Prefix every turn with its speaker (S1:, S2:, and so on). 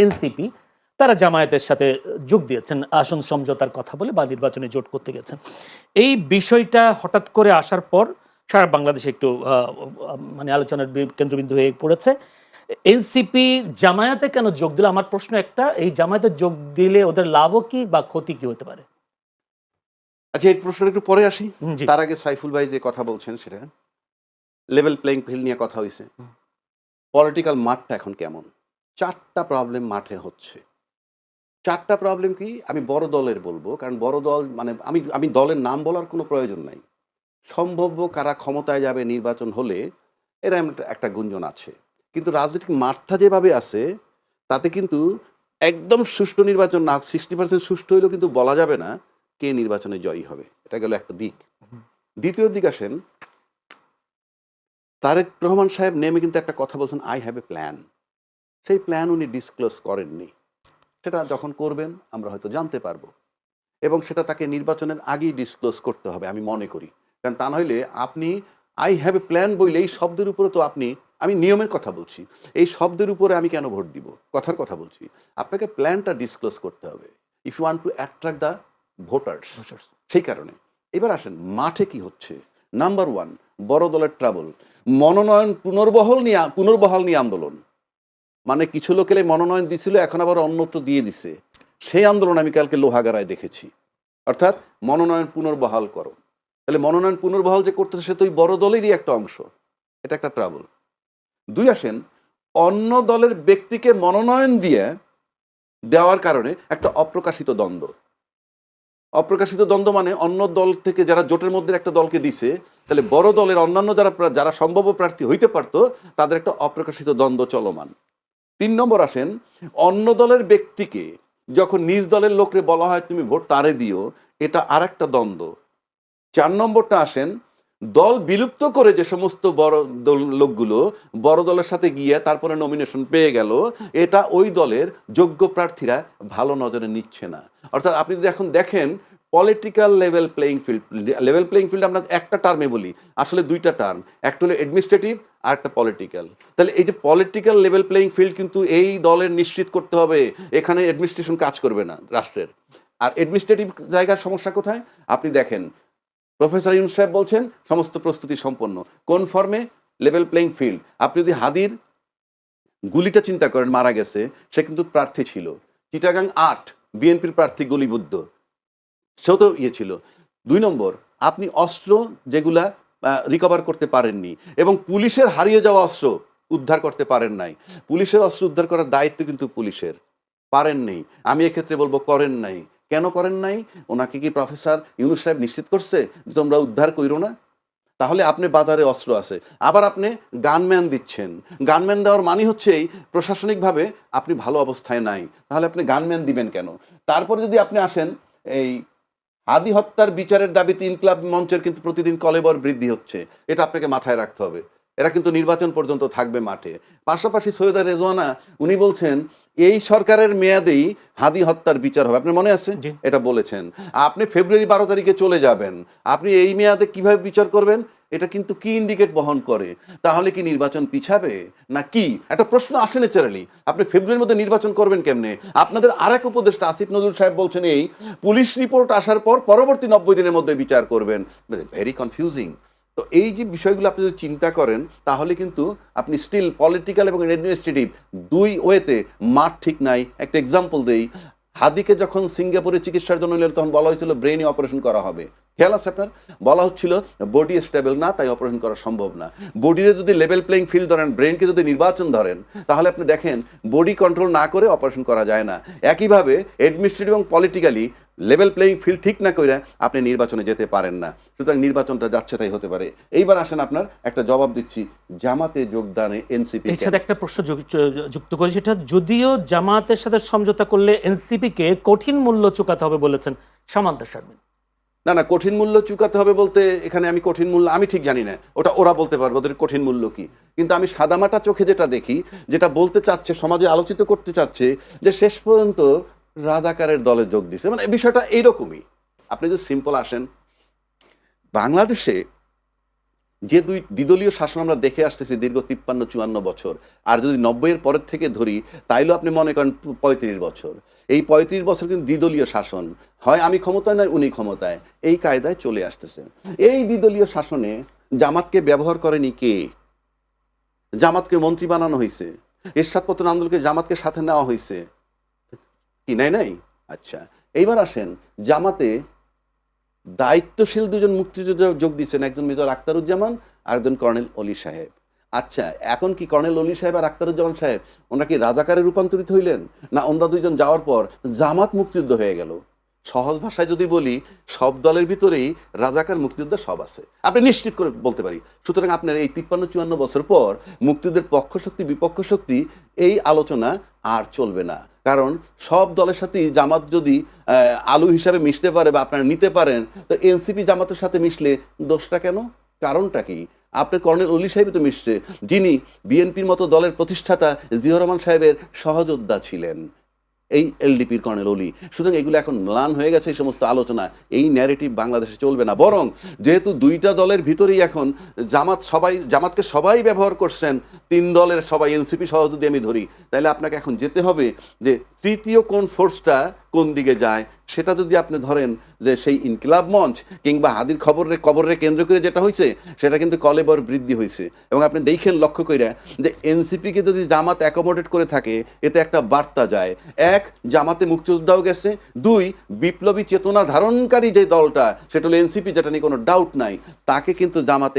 S1: NCP তারা জামায়াতের সাথে যোগ দিয়েছেন আসন সমঝোতার কথা বলে বা নির্বাচনে জোট করতে গেছেন। এই বিষয়টা হঠাৎ করে আসার পর সারা বাংলাদেশে একটু মানে আলোচনার কেন্দ্রবিন্দু হয়ে পড়েছে। এনসিপি জামায়াতে কেন যোগ দিল? আমার প্রশ্ন একটা, এই জামায়াতে যোগ দিলে ওদের লাভও কি বা ক্ষতি কি হতে পারে?
S2: আচ্ছা, এই প্রশ্নটা একটু পরে আসি।
S1: জি।
S2: তার আগে সাইফুল ভাই যে কথা বলছেন সেটা লেভেল প্লেইং ফিল্ড নিয়ে কথা হয়েছে। পলিটিক্যাল মাঠটা এখন কেমন? 4টা প্রবলেম মাঠে হচ্ছে। 4টা প্রবলেম কি? আমি বড় দলের বলবো, কারণ বড় দল মানে আমি দলের নাম বলার কোনো প্রয়োজন নাই। সম্ভাব্য কারা ক্ষমতায় যাবে নির্বাচন হলে এরা একটা গুঞ্জন আছে। কিন্তু রাজনৈতিক মাঠটা যেভাবে আছে তাতে কিন্তু একদম সুষ্ঠু নির্বাচন না, 60% সুষ্ঠু হইলেও কিন্তু বলা যাবে না কে নির্বাচনে জয়ী হবে। এটা গেল একটা দিক। দ্বিতীয় দিক আসেন, তারেক রহমান সাহেব নেমে কিন্তু একটা কথা বলছেন, আই হ্যাভ এ প্ল্যান। সেই প্ল্যান উনি ডিসক্লোজ করেননি। সেটা যখন করবেন আমরা হয়তো জানতে পারবো, এবং সেটা তাকে নির্বাচনের আগেই ডিসক্লোজ করতে হবে আমি মনে করি। কারণ তা নইলে আপনি আই হ্যাভ এ প্ল্যান বললে এই শব্দের উপরে তো আমি নিয়মের কথা বলছি, এই শব্দের উপরে আমি কেন ভোট দিব? কথার কথা বলছি। আপনাকে প্ল্যানটা ডিসক্লোজ করতে হবে if you want to attract the voters. সেই কারণে এবার আসেন মাঠে কি হচ্ছে। নাম্বার 1, বড় দলের ট্রাবল, মনোনয়ন পুনর্বহাল নিয়ে আন্দোলন। মানে কিছু লোকের মনোনয়ন দিছিল, এখন আবার অন্যত্র দিয়ে দিছে। সেই আন্দোলন আমি কালকে লোহাগাড়ায় দেখেছি। অর্থাৎ মনোনয়ন পুনর্বহাল করো। তাহলে মনোনয়ন পুনর্বহাল যে করতেছে সে তো ওই বড় দলেরই একটা অংশ। এটা একটা ট্রাবল। 2 আসেন, অন্য দলের ব্যক্তিকে মনোনয়ন দেওয়ার কারণে একটা অপ্রকাশিত দ্বন্দ্ব। অপ্রকাশিত দ্বন্দ্ব মানে অন্য দল থেকে যারা জোটের মধ্যে একটা দলকে দিছে, তাহলে বড় দলের অন্যান্য যারা সম্ভাব্য প্রার্থী হইতে পারতো তাদের একটা অপ্রকাশিত দ্বন্দ্ব চলমান। 3 নম্বর আসেন, অন্য দলের ব্যক্তিকে যখন নিজ দলের লোকরে বলা হয় তুমি ভোট তারে দিও, এটা আর একটা দ্বন্দ্ব। 4 নম্বরটা আসেন, দল বিলুপ্ত করে যে সমস্ত বড় লোকগুলো বড় দলের সাথে গিয়ে তারপরে নমিনেশন পেয়ে গেল, এটা ওই দলের যোগ্য প্রার্থীরা ভালো নজরে নিচ্ছে না। অর্থাৎ আপনি যদি এখন দেখেন পলিটিক্যাল লেভেল প্লেইং ফিল্ড আমরা একটা টার্মে বলি, আসলে 2টা টার্ম, একটা হলো অ্যাডমিনিস্ট্রেটিভ আর একটা পলিটিক্যাল। তাহলে এই যে পলিটিক্যাল লেভেল প্লেইং ফিল্ড কিন্তু এই দলের নিশ্চিত করতে হবে এখানে অ্যাডমিনিস্ট্রেশন কাজ করবে না রাষ্ট্রের। আর অ্যাডমিনিস্ট্রেটিভ জায়গার সমস্যা কোথায়? আপনি দেখেন প্রফেসর ইউনূস সাহেব বলছেন সমস্ত প্রস্তুতি সম্পন্ন, কোন ফর্মে? Level playing field. আপনি যদি হাদির গুলিটা চিন্তা করেন, মারা গেছে, সে কিন্তু প্রার্থী ছিল। চিটাগাং 8 বিএনপির প্রার্থী গুলিবুদ্ধ, সেও তো ছিল। 2 নম্বর, আপনি অস্ত্র যেগুলা রিকভার করতে পারেননি, এবং পুলিশের হারিয়ে যাওয়া অস্ত্র উদ্ধার করতে পারেন নাই। পুলিশের অস্ত্র উদ্ধার করার দায়িত্ব কিন্তু পুলিশের, পারেননি। আমি এক্ষেত্রে বলবো করেন নাই। কেন করেন নাই? ওনাকে কি প্রফেসর ইউনূস সাহেব নিশ্চিত করছে যে তোমরা উদ্ধার কইরো না? তাহলে আপনি বাজারে অস্ত্র আছে, আবার আপনি গানম্যান দিচ্ছেন। গানম্যান দেওয়ার মানে হচ্ছে এই প্রশাসনিকভাবে আপনি ভালো অবস্থায় নাই, তাহলে আপনি গানম্যান দিবেন কেন? তারপরে যদি আপনি আসেন, এই হাদি হত্যার বিচারের দাবিতে ইনকিলাব মঞ্চের কিন্তু প্রতিদিন কলেবর বৃদ্ধি হচ্ছে, এটা আপনাকে মাথায় রাখতে হবে। এরা কিন্তু নির্বাচন পর্যন্ত থাকবে মাঠে। পাশাপাশি সৈয়দা রেজওয়ানা উনি বলছেন এই সরকারের মেয়াদেই হাদি হত্যার বিচার হবে, আপনার মনে আছে? এটা বলেছেন। আপনি ফেব্রুয়ারি 12 তারিখে চলে যাবেন, আপনি এই মেয়াদে কিভাবে বিচার করবেন? এটা কিন্তু কি ইন্ডিকেট বহন করে? তাহলে কি নির্বাচন পিছাবে না কি? একটা প্রশ্ন আসে ন্যাচারালি, আপনি ফেব্রুয়ারির মধ্যে নির্বাচন করবেন কেমনে? আপনাদের আরেক উপদেষ্টা আসিফ নজরুল সাহেব বলছেন এই পুলিশ রিপোর্ট আসার পর পরবর্তী 90 দিনের মধ্যে বিচার করবেন। Very confusing. তো এই যে বিষয়গুলো আপনি যদি চিন্তা করেন তাহলে কিন্তু আপনি স্টিল পলিটিক্যাল এবং অ্যাডমিনিস্ট্রেটিভ 2 ওয়েতে মাঠ ঠিক নাই। একটা এক্সাম্পল দেই, হাদিকে যখন সিঙ্গাপুরে চিকিৎসার জন্য নিলেন তখন বলা হয়েছিল ব্রেইনে অপারেশন করা হবে। খেয়াল আছে আপনার? বলা হচ্ছিল বডি স্টেবল না, তাই অপারেশন করা সম্ভব না। বডিতে যদি লেভেল প্লেইং ফিল্ড ধরেন, ব্রেনকে যদি নির্বাচন ধরেন, তাহলে আপনি দেখেন বডি কন্ট্রোল না করে অপারেশন করা যায় না। একইভাবে অ্যাডমিনিস্ট্রেটিভ এবং পলিটিক্যালি লেভেল প্লেইং ফিল্ড ঠিক না করে আপনি নির্বাচনে যেতে পারেন না। সুতরাং নির্বাচনটা যাচ্ছে তাই হতে পারে। এইবার আসেন আপনার একটা জবাব দিচ্ছি, জামাতে যোগদানে এনসিপি।
S1: এর সাথে একটা প্রশ্ন যুক্ত করি, সেটা যদিও জামাতের সাথে সমঝোতা করলে এনসিপিকে কঠিন মূল্য চুকাতে হবে বলেছেন সামান্তা শারমিন।
S2: না, কঠিন মূল্য চুকাতে হবে বলতে এখানে আমি কঠিন মূল্য আমি ঠিক জানি না, ওটা ওরা বলতে পারবে ওদের কঠিন মূল্য কি। কিন্তু আমি সাদামাটা চোখে যেটা দেখি, যেটা বলতে চাচ্ছে, সমাজে আলোচিত করতে চাচ্ছে, যে শেষ পর্যন্ত রাজাকারের দলে যোগ দিচ্ছে। মানে বিষয়টা এইরকমই। আপনি যদি সিম্পল আসেন, বাংলাদেশে যে দ্বিদলীয় শাসন আমরা দেখে আসতেছি দীর্ঘ 53-54 বছর, আর যদি 90-এর পরের থেকে ধরি তাইলেও আপনি মনে করেন 35 বছর। এই 35 বছর কিন্তু দ্বিদলীয় শাসন, হয় আমি ক্ষমতায় নয় উনি ক্ষমতায়, এই কায়দায় চলে আসতেছে। এই দ্বিদলীয় শাসনে জামাতকে ব্যবহার করেনি কে? জামাতকে মন্ত্রী বানানো হয়েছে, এরশাদপত্র আন্দোলনকে জামাতকে সাথে নেওয়া হয়েছে কি? নাই। আচ্ছা, এইবার আসেন, জামাতে দায়িত্বশীল দুজন মুক্তিযোদ্ধা যোগ দিচ্ছেন, একজন মেজর আখতারুজ্জামান আর একজন কর্নেল অলি সাহেব। আচ্ছা, এখন কি কর্নেল অলি সাহেব আর আখতারুজ্জামান সাহেব ওনারা কি রাজাকারে রূপান্তরিত হইলেন, না ওনারা দুইজন যাওয়ার পর জামাত মুক্তিযুদ্ধ হয়ে গেল? সহজ ভাষায় যদি বলি, সব দলের ভিতরেই রাজাকার মুক্তিযোদ্ধা সব আছে, আপনি নিশ্চিত করে বলতে পারি। সুতরাং আপনার এই 53-54 বছর পর মুক্তিযুদ্ধের পক্ষ শক্তি বিপক্ষ শক্তি এই আলোচনা আর চলবে না, কারণ সব দলের সাথেই জামাত যদি আলু হিসাবে মিশতে পারে বা আপনারা নিতে পারেন, তো এনসিপি জামাতের সাথে মিশলে দোষটা কেন? কারণটা কি? আপনার কর্নেল অলি সাহেবই তো মিশছে, যিনি বিএনপির মতো দলের প্রতিষ্ঠাতা জিয়াউর রহমান সাহেবের সহযোদ্ধা ছিলেন, এই এলডিপির কর্নেল অলি। সুতরাং এগুলো এখন ম্লান হয়ে গেছে, এই সমস্ত আলোচনা, এই ন্যারেটিভ বাংলাদেশে চলবে না। বরং যেহেতু দুইটা দলের ভিতরেই এখন জামাতকে সবাই ব্যবহার করছেন, তিন দলের সবাই এনসিপি সহ যদি আমি ধরি, তাহলে আপনাকে এখন যেতে হবে যে তৃতীয় কোন ফোর্সটা কোন দিকে যায়, সেটা যদি আপনি ধরেন যে সেই ইনকিলাব মঞ্চ কিংবা হাদির কবরে কেন্দ্র করে যেটা হয়েছে, সেটা কিন্তু কলেবর বৃদ্ধি হয়েছে। এবং আপনি দেখেন লক্ষ্য করে যে এনসিপিকে যদি জামাত অ্যাকোমোডেট করে থাকে, এতে একটা বার্তা যায়, এক, জামাতে মুক্তিযোদ্ধাও গেছে, দুই, বিপ্লবী চেতনা ধারণকারী যে দলটা সেটা হলো এনসিপি, যেটা নিয়ে কোনো ডাউট নাই, তাকে কিন্তু জামাত